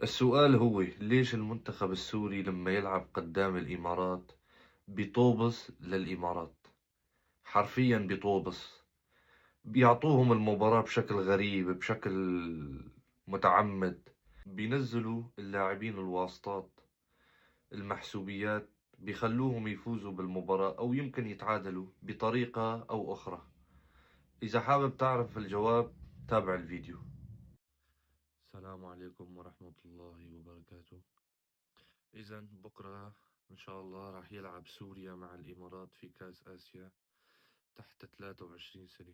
السؤال هو ليش المنتخب السوري لما يلعب قدام الإمارات بيطوبس للإمارات؟ حرفيا بيطوبس. بيعطوهم المباراة بشكل غريب، بشكل متعمد. بينزلوا اللاعبين الواسطات، المحسوبيات، بيخلوهم يفوزوا بالمباراة أو يمكن يتعادلوا بطريقة أو أخرى. إذا حابب تعرف الجواب تابع الفيديو. السلام عليكم ورحمة الله وبركاته. إذا بكرة إن شاء الله راح يلعب سوريا مع الإمارات في كأس آسيا تحت 23 سنة.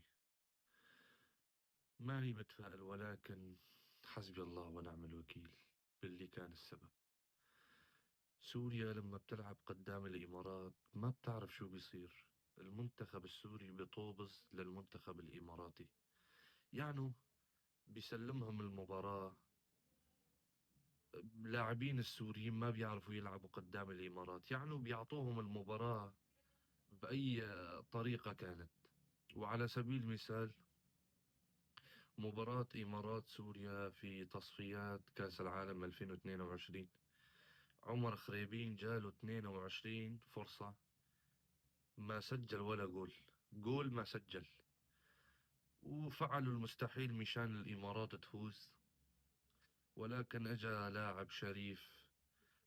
ماني متفائل، ولكن حسبي الله ونعم الوكيل باللي كان السبب. سوريا لما بتلعب قدام الإمارات ما بتعرف شو بيصير. المنتخب السوري بيطوبز للمنتخب الإماراتي، يعني بيسلمهم المباراة. لاعبين السوريين ما بيعرفوا يلعبوا قدام الإمارات، يعني بيعطوهم المباراة بأي طريقة كانت. وعلى سبيل المثال مباراة إمارات سوريا في تصفيات كأس العالم 2022، عمر خريبين جاله 22 فرصة ما سجل ولا جول. جول ما سجل. وفعلوا المستحيل مشان الإمارات تفوز، ولكن أجا لاعب شريف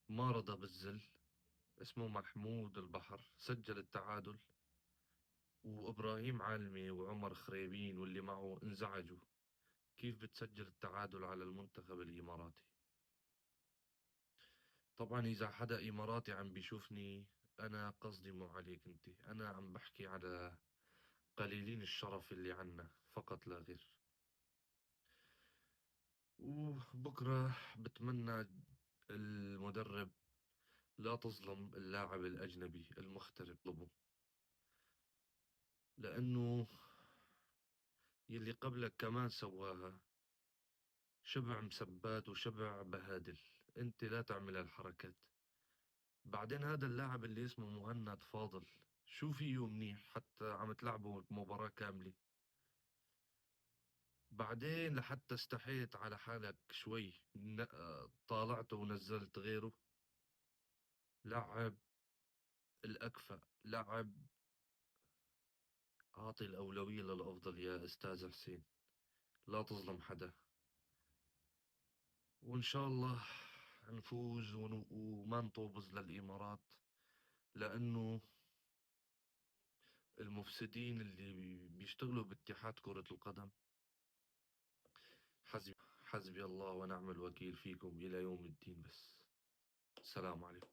ما رضى بالذل، اسمه محمود البحر، سجل التعادل. وإبراهيم عالمي وعمر خريبين واللي معه انزعجوا. كيف بتسجل التعادل على المنتخب الإماراتي؟ طبعا إذا حدا إماراتي عم بيشوفني، أنا قصدي مو عليك أنت، أنا عم بحكي على قليلين الشرف اللي عنا فقط لا غير. وبكرة بتمنى المدرب لا تظلم اللاعب الأجنبي المغترب طلبه، لأنه يلي قبلك كمان سواها، شبع مسبات وشبع بهادل. انت لا تعمل هالحركات. بعدين هذا اللاعب اللي اسمه مهند فاضل، شو فيه منيح حتى عم تلعبه مباراة كاملة؟ بعدين لحتى استحيت على حالك شوي طالعته ونزلت غيره. لعب الأكفأ، لعب. أعطي الأولوية للأفضل يا أستاذ حسين، لا تظلم حدا. وإن شاء الله نفوز وما نطوبز للإمارات، لأنه المفسدين اللي بيشتغلوا باتحاد كرة القدم، حسبي الله ونعم الوكيل فيكم إلى يوم الدين. بس السلام عليكم.